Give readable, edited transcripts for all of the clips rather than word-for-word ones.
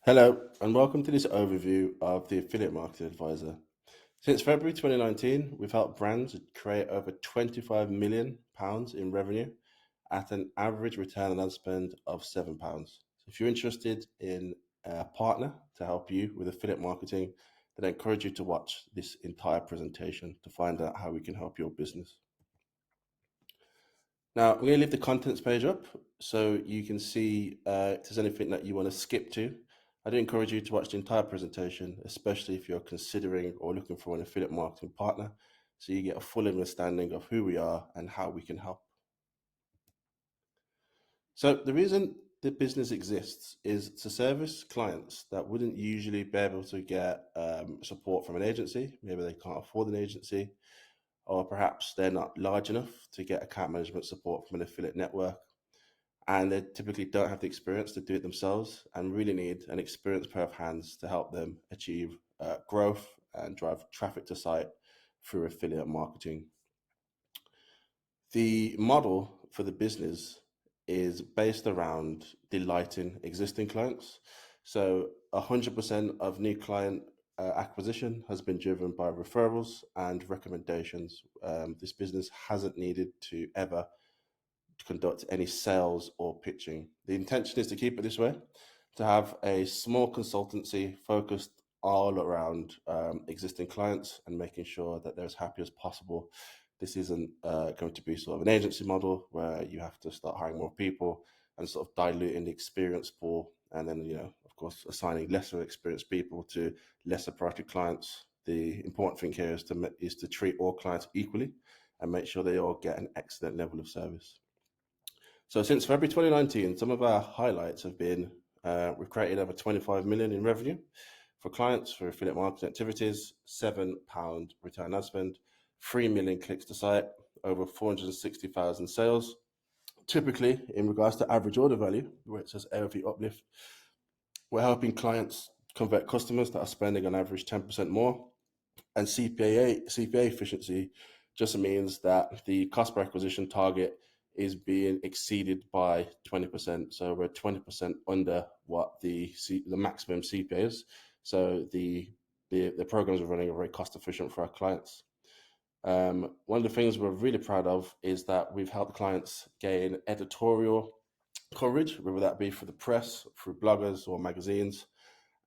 Hello, and welcome to this overview of the Affiliate Marketing Advisor. Since February 2019, we've helped brands create over £25 million in revenue at an average return on ad spend of £7. So if you're interested in a partner to help you with affiliate marketing, then I encourage you to watch this entire presentation to find out how we can help your business. Now, I'm going to leave the contents page up so you can see if there's anything that you want to skip to. I do encourage you to watch the entire presentation, especially if you're considering or looking for an affiliate marketing partner, so you get a full understanding of who we are and how we can help. So the reason the business exists is to service clients that wouldn't usually be able to get support from an agency. Maybe they can't afford an agency, or perhaps they're not large enough to get account management support from an affiliate network, and they typically don't have the experience to do it themselves and really need an experienced pair of hands to help them achieve growth and drive traffic to site through affiliate marketing. The model for the business is based around delighting existing clients. So 100% of new client acquisition has been driven by referrals and recommendations. This business hasn't needed to ever conduct any sales or pitching. The intention is to keep it this way, to have a small consultancy focused all around existing clients and making sure that they're as happy as possible. This isn't going to be sort of an agency model where you have to start hiring more people and sort of diluting the experience pool, and then, of course, assigning lesser experienced people to lesser priority clients. The important thing here is to treat all clients equally and make sure they all get an excellent level of service. So since February 2019, some of our highlights have been we've created over 25 million in revenue for clients for affiliate marketing activities, £7 return ad spend, 3 million clicks to site, over 460,000 sales. Typically, in regards to average order value, where it says AOV uplift, we're helping clients convert customers that are spending on average 10% more. And CPA efficiency just means that the cost per acquisition target is being exceeded by 20%. So we're 20% under what the maximum CPA is. So the programs are running are very cost efficient for our clients. One of the things we're really proud of is that we've helped clients gain editorial coverage, whether that be for the press, through bloggers or magazines.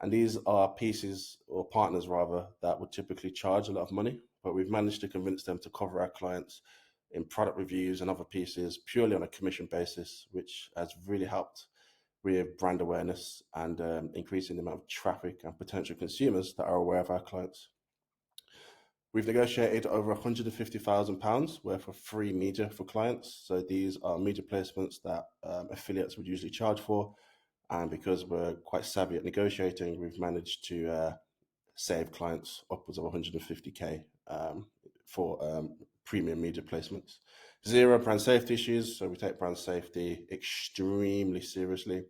And these are pieces, or partners rather, that would typically charge a lot of money, but we've managed to convince them to cover our clients in product reviews and other pieces purely on a commission basis, which has really helped with brand awareness and increasing the amount of traffic and potential consumers that are aware of our clients. We've negotiated over £150,000 worth of free media for clients. So these are media placements that affiliates would usually charge for. And because we're quite savvy at negotiating, we've managed to save clients upwards of 150K for premium media placements. Zero brand safety issues. So we take brand safety extremely seriously.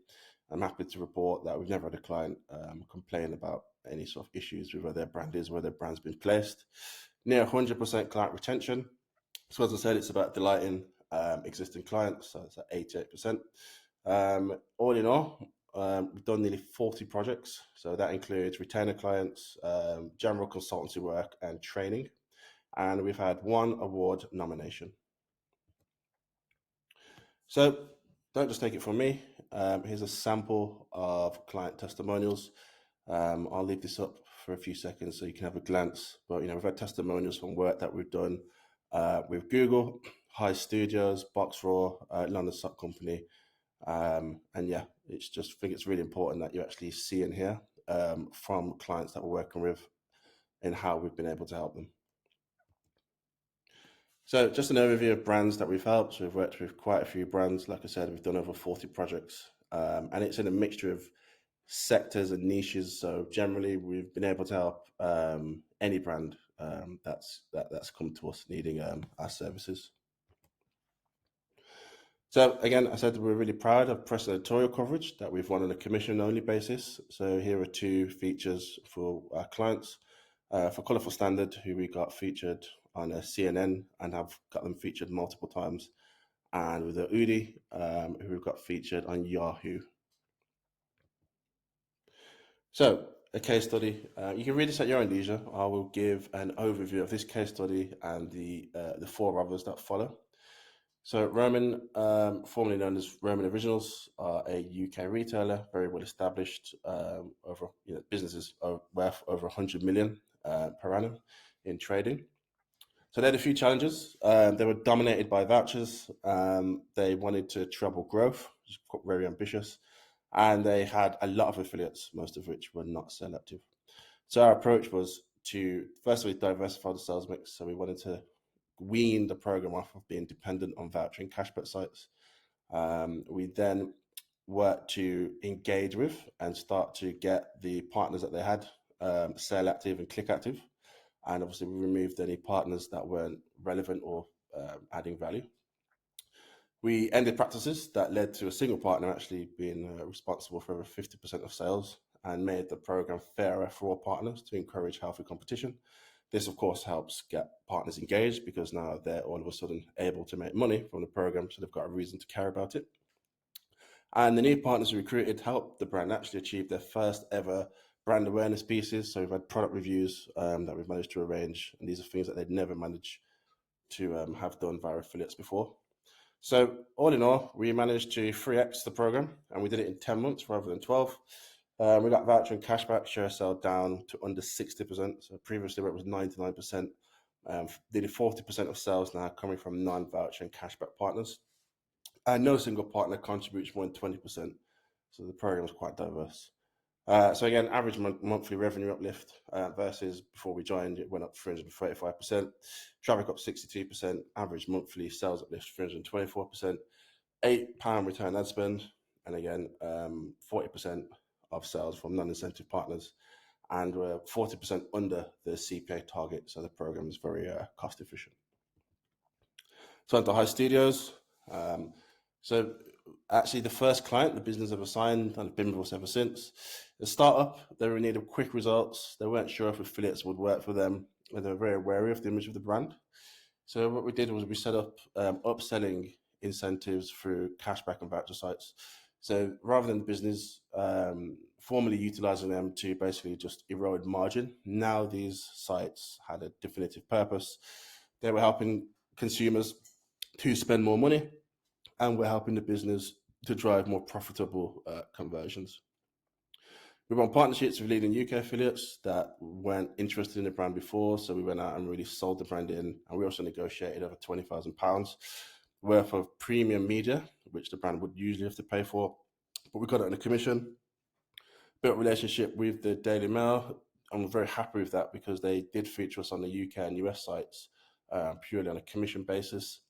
I'm happy to report that we've never had a client complain about any sort of issues with where their brand is, where their brand's been placed. Near 100% client retention. So as I said, it's about delighting existing clients. So it's at 88%. All in all, we've done nearly 40 projects. So that includes retainer clients, general consultancy work, and training. And we've had one award nomination. So don't just take it from me. Here's a sample of client testimonials. I'll leave this up for a few seconds so you can have a glance. But we've had testimonials from work that we've done with Google, Heist Studios, Boxraw, London Stock Company. And yeah, I think it's really important that you actually see and hear from clients that we're working with and how we've been able to help them. So just an overview of brands that we've helped. So we've worked with quite a few brands. Like I said, we've done over 40 projects, and it's in a mixture of sectors and niches. So generally, we've been able to help any brand that's come to us needing our services. So again, I said we're really proud of press editorial coverage that we've won on a commission-only basis. So here are two features for our clients. For Colourful Standard, who we got featured on a CNN and have got them featured multiple times. And with the Oodie, who we've got featured on Yahoo. So, a case study. You can read this at your own leisure. I will give an overview of this case study and the four others that follow. So, Roman, formerly known as Roman Originals, are a UK retailer, very well established. Over businesses are worth over 100 million per annum in trading. So they had a few challenges. They were dominated by vouchers. They wanted to treble growth, which is very ambitious, and they had a lot of affiliates, most of which were not sale active. So our approach was to firstly diversify the sales mix. So we wanted to wean the program off of being dependent on voucher and cashback sites. We then worked to engage with and start to get the partners that they had sale active and click active. And obviously, we removed any partners that weren't relevant or adding value. We ended practices that led to a single partner actually being responsible for over 50% of sales and made the program fairer for all partners to encourage healthy competition. This, of course, helps get partners engaged because now they're all of a sudden able to make money from the program, so they've got a reason to care about it. And the new partners we recruited helped the brand actually achieve their first ever brand awareness pieces. So we've had product reviews that we've managed to arrange, and these are things that they'd never managed to have done via affiliates before. So all in all, we managed to 3x the program, and we did it in 10 months rather than 12. We got voucher and cashback share sale down to under 60%. So previously where it was 99%, nearly 40% of sales now coming from non-voucher and cashback partners. And no single partner contributes more than 20%. So the program is quite diverse. So again, average monthly revenue uplift versus before we joined, it went up 335%. Traffic up 62%. Average monthly sales uplift 324%. £8 return ad spend, and again, 40% of sales from non-incentive partners, and we're 40% under the CPA target. So the program is very cost efficient. So onto Heist Studios. So actually, the first client the business ever signed, and have been with us ever since. The startup, they were in need of quick results. They weren't sure if affiliates would work for them, and they were very wary of the image of the brand. So what we did was we set up upselling incentives through cashback and voucher sites. So rather than the business formally utilizing them to basically just erode margin, now these sites had a definitive purpose. They were helping consumers to spend more money, and we're helping the business to drive more profitable conversions. We run partnerships with leading UK affiliates that weren't interested in the brand before, so we went out and really sold the brand in, and we also negotiated over £20,000 worth of premium media, which the brand would usually have to pay for, but we got it on a commission. Built a relationship with the Daily Mail. I'm very happy with that because they did feature us on the UK and US sites purely on a commission basis.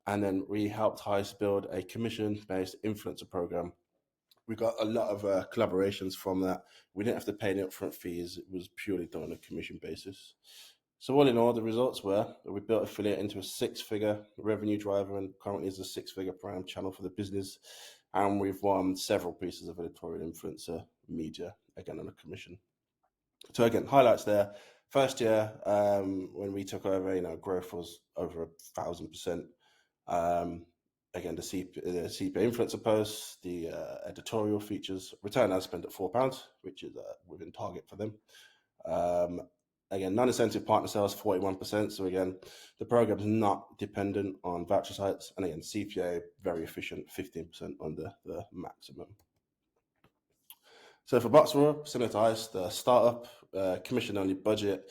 And then we helped Heist build a commission-based influencer program. We got a lot of collaborations from that. We didn't have to pay any upfront fees. It was purely done on a commission basis. So all in all, the results were that we built affiliate into a six-figure revenue driver, and currently is a six-figure prime channel for the business. And we've won several pieces of editorial influencer media, again on a commission. So again, highlights there. First year, when we took over, growth was over 1,000%. Again, the CPA influencer posts, the editorial features, return ad spend at £4, which is within target for them. Again, non-incentive partner sales 41%. So again, the program is not dependent on voucher sites, and again, CPA very efficient, 15% under the maximum. So for Boxraw, similar to Heist, the startup, commission-only budget,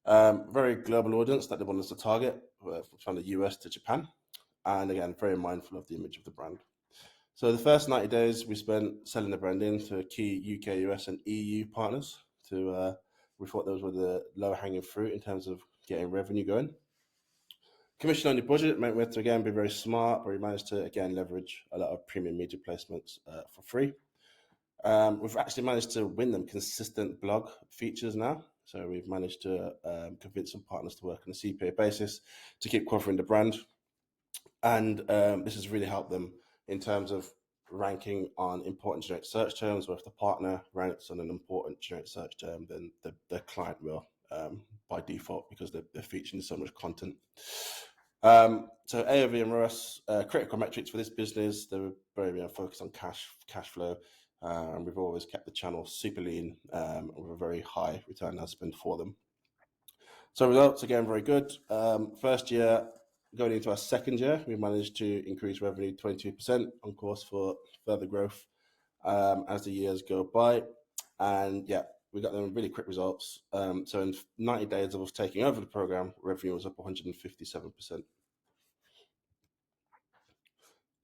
very global audience that they want us to target, from the US to Japan. And again, very mindful of the image of the brand. So the first 90 days we spent selling the brand in to key UK, US, and EU partners. We thought those were the low-hanging fruit in terms of getting revenue going. Commission on your budget meant we had to again be very smart, but we managed to again leverage a lot of premium media placements for free. We've actually managed to win them consistent blog features now. So we've managed to convince some partners to work on a CPA basis to keep covering the brand. And this has really helped them in terms of ranking on important generic search terms. Where if the partner ranks on an important generic search term, then the client will by default, because they're featuring so much content. So AOV and ROAS, critical metrics for this business. They were very focused on cash flow. And we've always kept the channel super lean with a very high return on spend for them. So results, again, very good. First year, going into our second year, we managed to increase revenue 22%, on course for further growth as the years go by. And yeah, we got them really quick results. So in 90 days of us taking over the program, revenue was up 157%.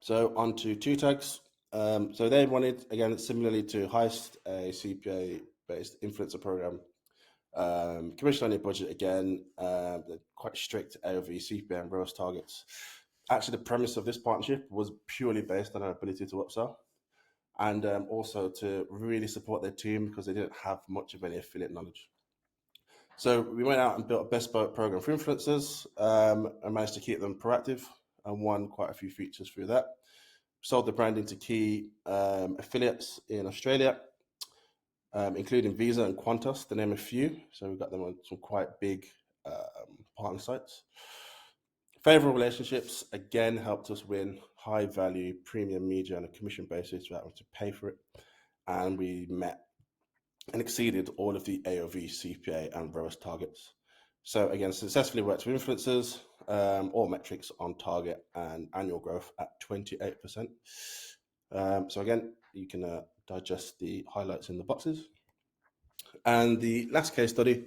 So on to TwoTags. So they wanted, again, similarly to Heist, a CPA-based influencer program. Commission on your budget again, they're quite strict AOV, CPA, and ROAS targets. Actually, the premise of this partnership was purely based on our ability to upsell and also to really support their team because they didn't have much of any affiliate knowledge. So we went out and built a bespoke program for influencers and managed to keep them proactive and won quite a few features through that. Sold the branding to key affiliates in Australia, including Visa and Qantas, to name a few. So we got them on some quite big partner sites. Favorable relationships, again, helped us win high value premium media on a commission basis without having to pay for it. And we met and exceeded all of the AOV, CPA, and ROAS targets. So again, successfully worked with influencers, all metrics on target and annual growth at 28%. So again, you can digest the highlights in the boxes. And the last case study,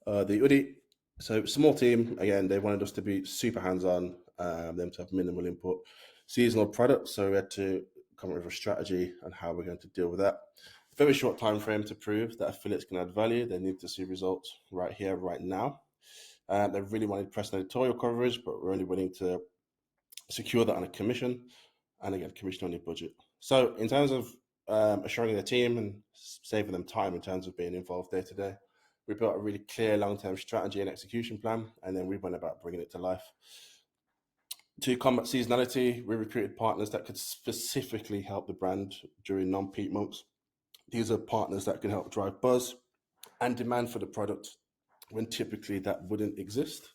the Oodie. So small team, again, they wanted us to be super hands-on, them to have minimal input. Seasonal products, so we had to come up with a strategy on how we're going to deal with that. Very short time frame to prove that affiliates can add value. They need to see results right here, right now. They really wanted press and editorial coverage, but we're only willing to secure that on a commission, and again, commission on your budget. So in terms of assuring the team and saving them time in terms of being involved day to day, we built a really clear long-term strategy and execution plan, and then we went about bringing it to life. To combat seasonality, we recruited partners that could specifically help the brand during non-peak months. These are partners that can help drive buzz and demand for the product when typically that wouldn't exist.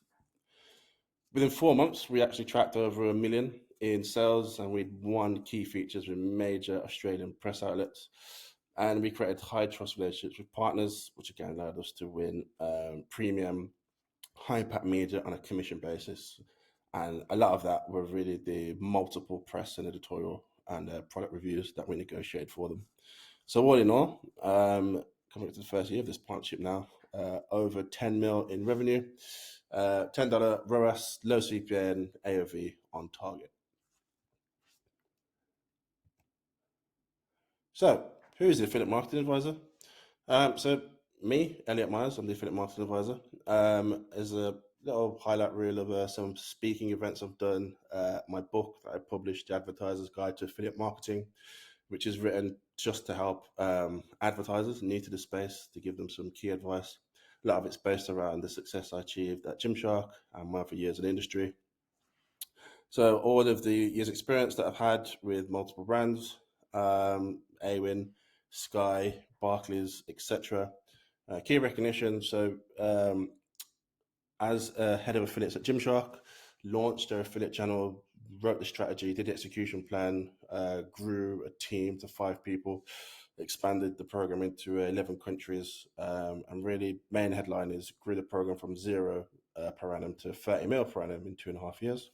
Within 4 months, we actually tracked over $1 million in sales, and we'd won key features with major Australian press outlets. And we created high trust relationships with partners, which again allowed us to win premium, high impact media on a commission basis. And a lot of that were really the multiple press and editorial and product reviews that we negotiated for them. So all in all, coming up to the first year of this partnership now, over 10 mil in revenue, $10 ROAS, low CPA, and AOV on target. So who's the affiliate marketing advisor? So me, Elliot Myers, I'm the affiliate marketing advisor. As a little highlight reel of some speaking events I've done, my book that I published, The Advertiser's Guide to Affiliate Marketing, which is written just to help advertisers new to the space, to give them some key advice. A lot of it's based around the success I achieved at Gymshark and my other years in the industry. So all of the years experience that I've had with multiple brands, Awin, Sky, Barclays, etc. Key recognition. So as head of affiliates at Gymshark, launched their affiliate channel, wrote the strategy, did the execution plan, grew a team to 5 people, expanded the program into 11 countries, and really main headline is grew the program from 0 per annum to 30 mil per annum in 2.5 years.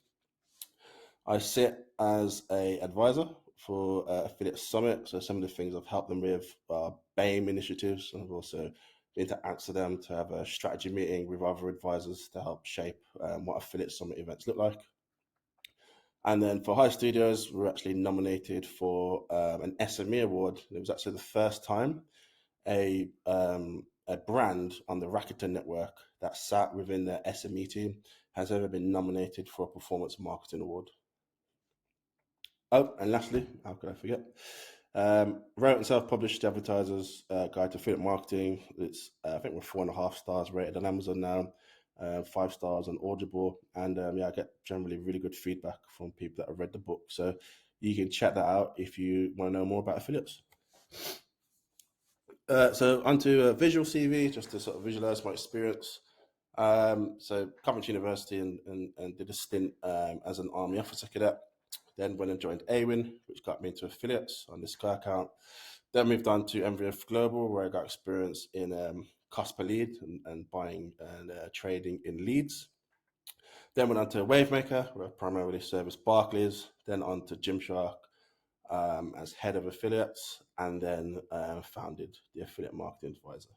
I sit as a advisor for Affiliate Summit, so some of the things I've helped them with are BAME initiatives, and I've also been to Amsterdam to have a strategy meeting with other advisors to help shape what Affiliate Summit events look like. And then for Heist Studios, we're actually nominated for an SME award. It was actually the first time a brand on the Rakuten network that sat within the SME team has ever been nominated for a performance marketing award. Oh, and lastly, how could I forget? Wrote and self-published The Advertiser's Guide to Affiliate Marketing. It's I think we're 4.5 stars rated on Amazon now, 5 stars on Audible, and yeah, I get generally really good feedback from people that have read the book. So you can check that out if you want to know more about affiliates. So onto a visual CV, just to sort of visualize my experience. So Coventry University and did a stint as an Army officer cadet. Then went and joined Awin, which got me into affiliates on the Sky account. Then moved on to MVF Global, where I got experience in cost per lead and buying and trading in leads. Then went on to Wavemaker, where I primarily service Barclays. Then on to Gymshark as head of affiliates, and then founded the Affiliate Marketing Advisor.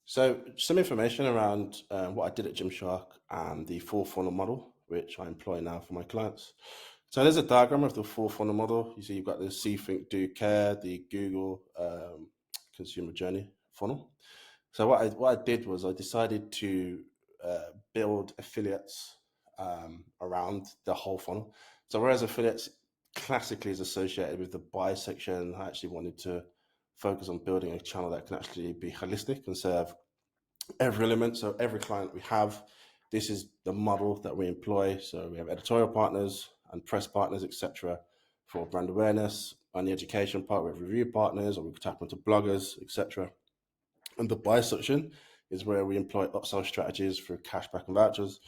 So some information around what I did at Gymshark and the full funnel model, which I employ now for my clients. So there's a diagram of the full funnel model. You see you've got the See, Think, Do, Care, the Google consumer journey funnel. So what I did was I decided to build affiliates around the whole funnel. So whereas affiliates classically is associated with the buy section, I actually wanted to focus on building a channel that can actually be holistic and serve every element. So every client we have, this is the model that we employ. So we have editorial partners and press partners, etc., for brand awareness. On the education part, we have review partners, or we tap into bloggers, etc. And the buy section is where we employ upsell strategies through cashback and vouchers.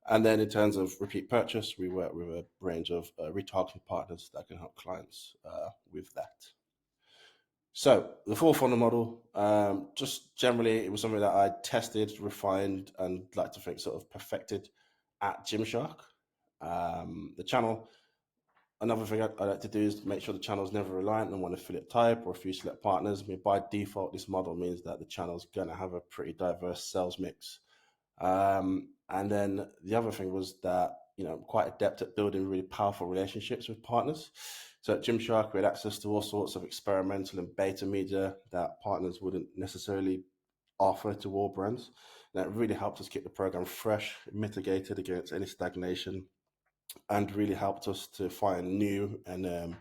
And then in terms of repeat purchase, we work with a range of retargeting partners that can help clients with that. So the full funnel model, just generally, it was something that I tested, refined, and like to think sort of perfected at Gymshark. The channel, another thing I like to do is make sure the channel is never reliant on one affiliate type or a few select partners. I mean, by default, this model means that the channel is going to have a pretty diverse sales mix. And then the other thing was that, I'm quite adept at building really powerful relationships with partners. So at Gymshark, we had access to all sorts of experimental and beta media that partners wouldn't necessarily offer to all brands. And that really helped us keep the program fresh, mitigated against any stagnation, and really helped us to find new and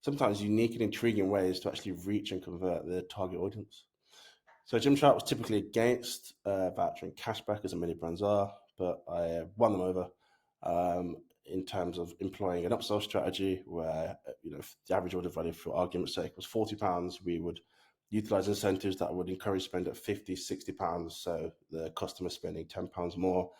sometimes unique and intriguing ways to actually reach and convert the target audience. So Gymshark was typically against voucher and cashback, as many brands are, but I won them over in terms of employing an upsell strategy where, if the average order value, for argument's sake, was £40, we would utilize incentives that would encourage spend at £50, £60, so the customer spending £10 more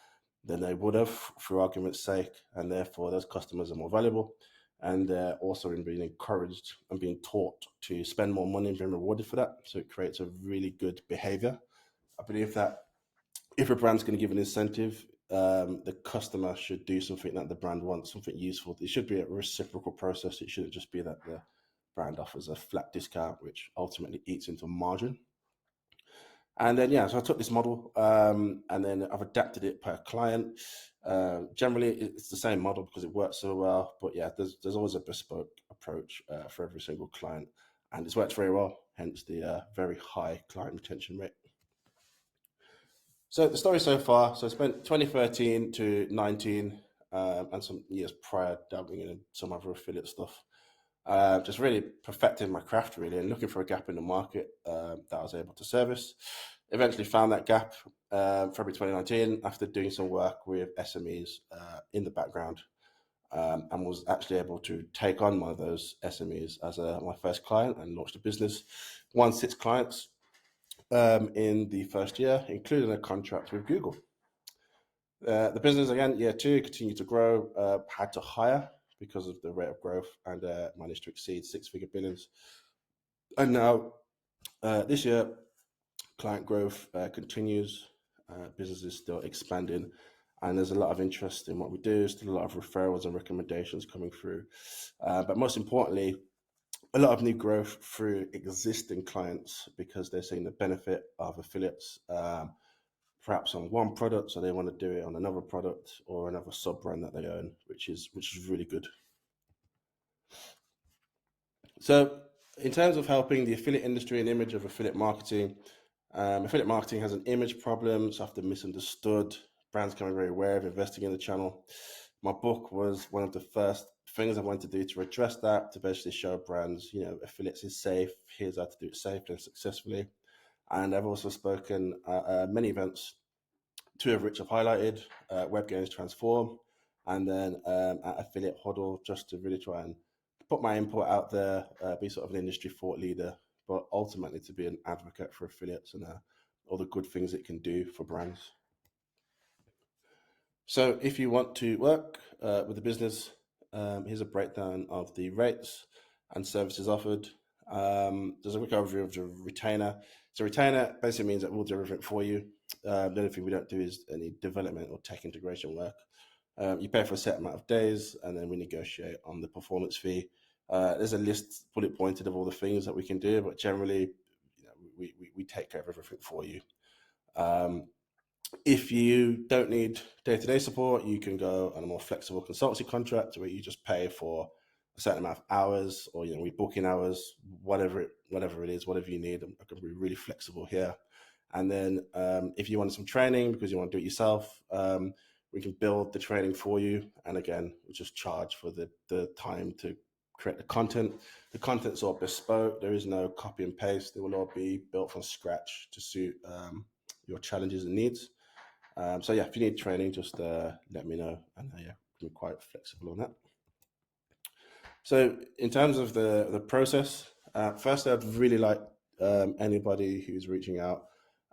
than they would have, for argument's sake, and therefore those customers are more valuable. And they're also being encouraged and being taught to spend more money and being rewarded for that. So it creates a really good behavior. I believe that if a brand's going to give an incentive, the customer should do something that the brand wants, something useful. It should be a reciprocal process. It shouldn't just be that the brand offers a flat discount, which ultimately eats into margin. And then, so I took this model and then I've adapted it per client. Generally, it's the same model because it works so well. But there's always a bespoke approach for every single client. And it's worked very well, hence the very high client retention rate. So the story so far, so I spent 2013 to 19 and some years prior dabbling in some other affiliate stuff. Just really perfecting my craft, really, and looking for a gap in the market that I was able to service. Eventually found that gap February 2019 after doing some work with SMEs in the background, and was actually able to take on one of those SMEs as my first client and launched a business. Won 6 clients in the first year, including a contract with Google. The business, again, year 2, continued to grow, had to hire because of the rate of growth, and managed to exceed 6-figure billings. And now, this year, client growth continues, business is still expanding, and there's a lot of interest in what we do, still a lot of referrals and recommendations coming through. But most importantly, a lot of new growth through existing clients because they're seeing the benefit of affiliates, perhaps on one product, so they want to do it on another product or another sub brand that they own, which is really good. So in terms of helping the affiliate industry and image of affiliate marketing has an image problem. It's often misunderstood. Brands becoming very aware of investing in the channel. My book was one of the first things I wanted to do to address that, to basically show brands, affiliates is safe. Here's how to do it safely and successfully. And I've also spoken at many events, 2 of which I've highlighted, Web Games Transform, and then at Affiliate Huddle, just to really try and put my input out there, be sort of an industry thought leader, but ultimately to be an advocate for affiliates and all the good things it can do for brands. So if you want to work with a business Here's a breakdown of the rates and services offered. There's a quick overview of the retainer. So retainer basically means that we'll do everything for you. The only thing we don't do is any development or tech integration work. You pay for a set amount of days, and then we negotiate on the performance fee. There's a list bullet pointed of all the things that we can do, but generally, we take care of everything for you. If you don't need day-to-day support, you can go on a more flexible consultancy contract where you just pay for a certain amount of hours, or we book in hours, whatever it is, whatever you need. I can be really flexible here. And then if you want some training because you want to do it yourself, we can build the training for you. And again, we just charge for the time to create the content. The content's all bespoke. There is no copy and paste. It will all be built from scratch to suit your challenges and needs. So yeah, if you need training, just let me know, and yeah, I'm quite flexible on that. So in terms of the process, first I'd really like anybody who's reaching out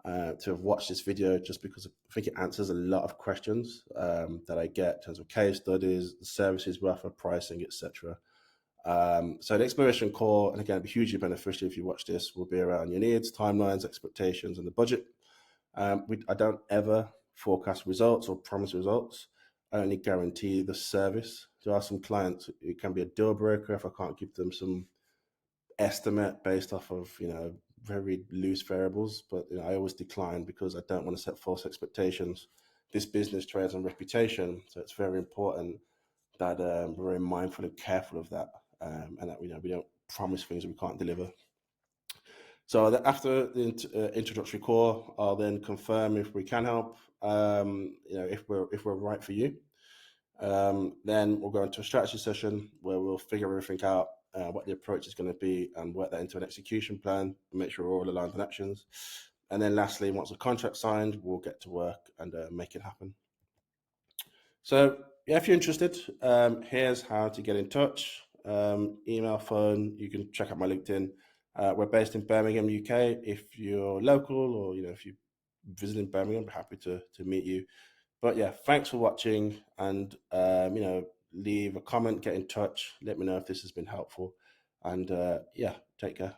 to have watched this video, just because I think it answers a lot of questions that I get in terms of case studies, the services we offer, pricing, etc. So the exploration call, and again, it'll be hugely beneficial if you watch this, will be around your needs, timelines, expectations, and the budget. I don't ever forecast results or promise results. I only guarantee the service. There are some clients, it can be a deal breaker if I can't give them some estimate based off of very loose variables. But I always decline because I don't want to set false expectations. This business trades on reputation, so it's very important that we're very mindful and careful of that, and that we don't promise things that we can't deliver. So after the introductory call, I'll then confirm if we can help, if we're right for you. Then we'll go into a strategy session where we'll figure everything out, what the approach is going to be, and work that into an execution plan, make sure we're all aligned on actions. And then lastly, once the contract's signed, we'll get to work and make it happen. So yeah, if you're interested, here's how to get in touch. Email, phone, you can check out my LinkedIn. We're based in Birmingham, UK. If you're local, or if you're visiting Birmingham, I'm happy to meet you. But yeah, thanks for watching, and leave a comment, get in touch, let me know if this has been helpful, and yeah, take care.